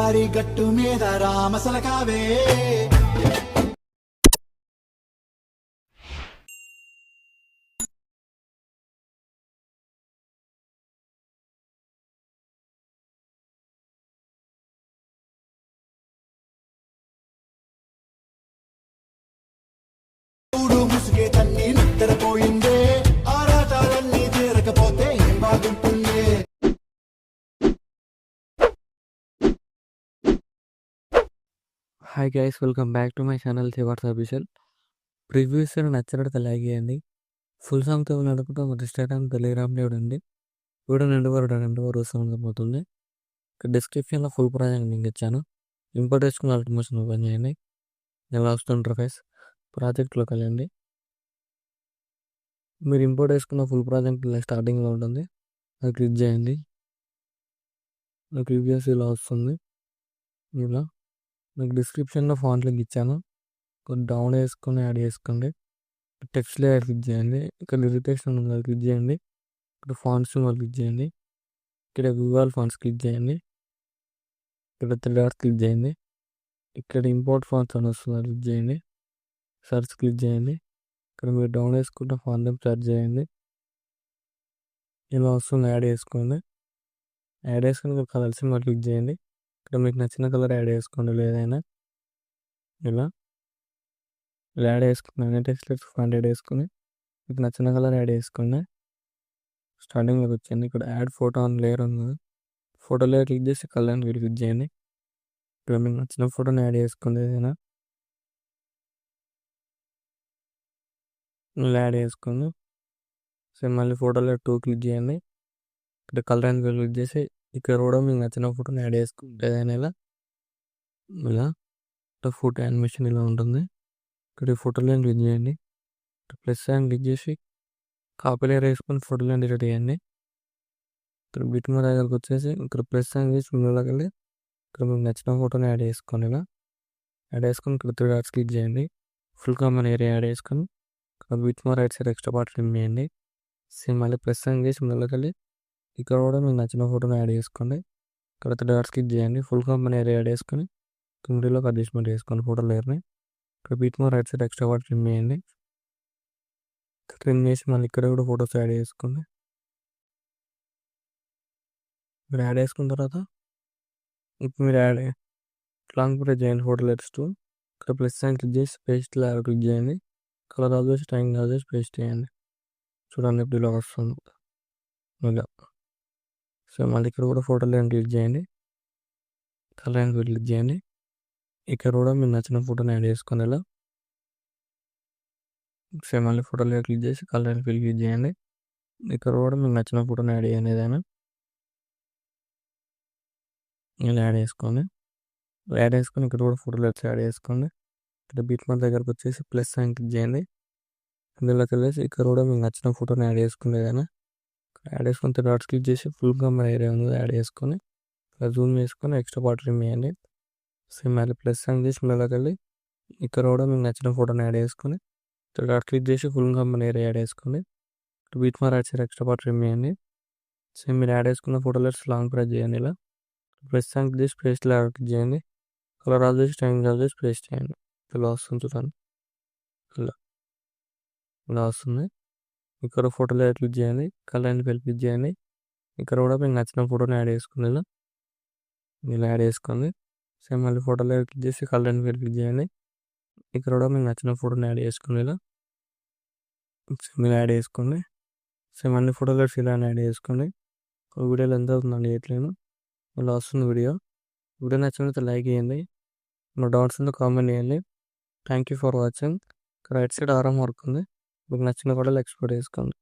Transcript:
గోదారి గట్టు మీద రామసలకావే ముసుగే తన్ని నిద్రపోయిందే ఆరాటాలన్నీ తీరకపోతే ఏం బాగుంటుందే. Hi guys, welcome back to my channel శివార్స్ అఫీషియల్. ప్రివ్యూస్ నచ్చినట్టు లైక్ చేయండి. ఫుల్ సాంగ్తో నడుపుతూ ఒక ఇన్స్టాగ్రామ్ టెలిగ్రామ్ చూడండి. వీడియో రెండు పోతుంది. డిస్క్రిప్షన్లో ఫుల్ ప్రాజెక్ట్ లింక్ ఇచ్చాను. ఇంపోర్ట్ చేసుకున్న ఆటోమేషన్ ఓపెన్ చేయండి. ఎలా వస్తుంది ఫేస్ ప్రాజెక్ట్లోకి వెళ్ళండి. మీరు ఇంపోర్ట్ చేసుకున్న ఫుల్ ప్రాజెక్ట్ స్టార్టింగ్లో ఉంటుంది, అది క్లిక్ చేయండి. ప్రివ్యూస్ ఇలా వస్తుంది. ఇలా మీకు డిస్క్రిప్షన్లో ఫాంట్ లింక్ ఇచ్చాను, కొంచెం డౌన్ వేసుకొని యాడ్ చేసుకోండి. టెక్స్ట్ లేయర్ క్లిక్ చేయండి. ఇక్కడ ఇరిటేషన్ ఉంది, అది క్లిక్ చేయండి. ఇక్కడ ఫాంట్స్ క్లిక్ చేయండి. ఇక్కడ గూగుల్ ఫాంట్స్ క్లిక్ చేయండి. ఇక్కడ 3 డాట్స్ క్లిక్ చేయండి. ఇక్కడ ఇంపోర్ట్ ఫాంట్స్ అని వస్తుంది, అది క్లిక్ చేయండి. సర్చ్ క్లిక్ చేయండి. ఇక్కడ మీరు డౌన్ వేసుకుంటే ఫాంట్ నేమ్ సర్చ్ చేయండి. ఇలా వస్తుంది, యాడ్ చేసుకోండి. యాడ్ చేసుకుని ఇక్కడ కలర్ సింబల్ క్లిక్ చేయండి. ఇక్కడ మీకు నచ్చిన కలర్ యాడ్ చేసుకోండి, లేదైనా ఇలా యాడ్ చేసుకున్నాను. టెక్స్ట్ ఫాంట్ యాడ్ వేసుకుని మీకు నచ్చిన కలర్ యాడ్ చేసుకోండి. స్టార్టింగ్లోకి వచ్చింది. ఇక్కడ యాడ్ ఫోటో అని లేయర్ ఉంది, ఫోటో లేయర్ క్లిక్ చేసి కలర్ క్లిక్ చేయండి. ఇక్కడ మీకు నచ్చిన ఫోటోని యాడ్ చేసుకోండి, ఏదైనా యాడ్ చేసుకోండి. సో మళ్ళీ ఫోటో లేయర్ 2 క్లిక్ చేయండి. ఇక్కడ కలర్ అండ్ క్లిక్ చేసి ఇక్కడ కూడా మీకు నచ్చిన ఫోటోని యాడ్ చేసుకుంటే ఏదైనా ఇలా ఫోటో యానిమేషన్ ఇలా ఉంటుంది. ఇక్కడ ఫోటో లేయర్ క్లిక్ చేయండి. ప్లస్ అని క్లిక్ చేసి కాపీ లేయర్ వేసుకొని ఫోటో లేయర్ డిలీట్ చేయండి. ఇక్కడ బిట్ మీద దగ్గరకు వచ్చేసి ఇక్కడ ప్లస్ అని చేసి ముందులోకి వెళ్ళి ఇక్కడ మీకు నచ్చిన ఫోటోని యాడ్ చేసుకోండి. ఇలా యాడ్ చేసుకొని ఇక్కడ 3 డాట్స్ క్లిక్ చేయండి. ఫుల్ కామన్ ఏరియా యాడ్ చేసుకొని ఇక్కడ బిట్ మీద right side extra part remove చేయండి. సేమ్ మళ్ళీ ప్లస్ అని చేసి ముందులోకి వెళ్ళి ఇక్కడ కూడా మీకు నచ్చిన ఫోటోని యాడ్ చేసుకోండి. ఇక్కడ 3 డాట్స్ క్లిక్ చేయండి. ఫుల్ కామన్ ఏరియా యాడ్ చేసుకొని మిడిల్లోకి అడ్జస్ట్మెంట్ చేసుకోండి ఫోటో లేయర్ని. ఇక్కడ బిట్ మీద right side extra part remove చేయండి. ట్రిమ్ చేసి మళ్ళీ ఇక్కడ కూడా ఫోటోస్ యాడ్ చేసుకోండి. మీరు యాడ్ చేసుకున్న తర్వాత ఇప్పుడు మీరు యాడ్ లాంగ్ ప్రెస్ చేయండి ఫోటో లెట్స్ టు. ఇక్కడ ప్లస్ సైన్ క్లిక్ చేసి పేస్ట్ లాగా క్లిక్ చేయండి. Colour always time always paste చేయండి. చూడండి ఇప్పుడు ఇలా వస్తుంది ఇలా. సో మళ్ళీ ఇక్కడ కూడా ఫోటో లైన్ క్లిక్ చేయండి. కలర్ లైన్ క్లిక్ చేయండి. ఇక్కడ కూడా మీరు నచ్చిన ఫోటోని యాడ్ చేసుకొని ఇలా. సో మళ్ళీ ఫోటో లైన్ క్లిక్ చేసి కలర్ లైన్ క్లిక్ చేయండి. ఇక్కడ కూడా మీకు నచ్చిన ఫోటోని యాడ్ చేయండి, ఏదైనా ఇలా యాడ్ చేసుకోండి. యాడ్ చేసుకొని ఇక్కడ కూడా ఫోటో లెట్స్ యాడ్ చేసుకోండి. ఇక్కడ బీట్ మార్క్ దగ్గరకు వచ్చేసి ప్లస్ సైన్ క్లిక్ చేయండి. ఇందులోకి వెళ్ళేసి ఇక్కడ కూడా మీకు నచ్చిన ఫోటోని యాడ్ చేసుకుని ఏదైనా యాడ్ చేసుకుని 3 డాట్స్ క్లిక్ చేసి ఫుల్ కమర్ ఏరియా ఉంది యాడ్ చేసుకొని జూమ్ చేసుకొని ఎక్స్ట్రా పార్ట్ రిమూవ్ చేయండి. సేమ్ మళ్ళీ ప్లస్ సైన్ చేసి ఇందులోకి వెళ్ళి ఇక్కడ కూడా మీకు నచ్చిన ఫోటోని యాడ్ చేసుకొని 3 డాట్స్ క్లిక్ చేసి ఫుల్ కమర్ ఏరియా యాడ్ చేసుకోండి. Beat mark right side extra part remove చేయండి. సేమ్ మీరు యాడ్ చేసుకున్న ఫోటో లెట్స్ లాంగ్ ప్రెస్ చేయండి. ఇలా ప్లస్ సైన్ క్లిక్ చేసి పేస్ట్ లాగా క్లిక్ చేయండి. కలర్ ఆల్ చేసి టైం ఆల్ చేసి పేస్ట్ చేయండి. ఇలా వస్తుంది చూడండి, ఇలా వస్తుంది. ఇక్కడ ఫోటో లేయర్ క్లిక్ చేయండి. కలర్ అండ్ ఫిల్ క్లిక్ చేయండి. ఇక్కడ కూడా మీకు నచ్చిన ఫోటోని యాడ్ చేసుకుని ఇలా యాడ్ చేసుకోండి. సేమ్ మళ్ళీ ఫోటో లేయర్ క్లిక్ చేసి కలర్ అండ్ ఫిల్ క్లిక్ చేయండి. ఇక్కడ కూడా మీకు నచ్చిన ఫోటోని యాడ్ చేసుకుని ఇలా యాడ్ చేసుకోండి. సేమ్ అన్ని ఫోటో లేయర్స్ ఇలా యాడ్ చేసుకోండి. వీడియోలో ఎంత అవుతుందండి ఎట్లేను ఇలా వస్తుంది వీడియో. వీడియో నచ్చినట్లయితే లైక్ చేయండి. నా డౌట్స్ ఉందో కామెంట్ చేయండి. Thank you for watching. Right side RM work ఉంది, మీకు నచ్చిన కూడా ఎక్స్పోర్ట్ చేసుకోండి.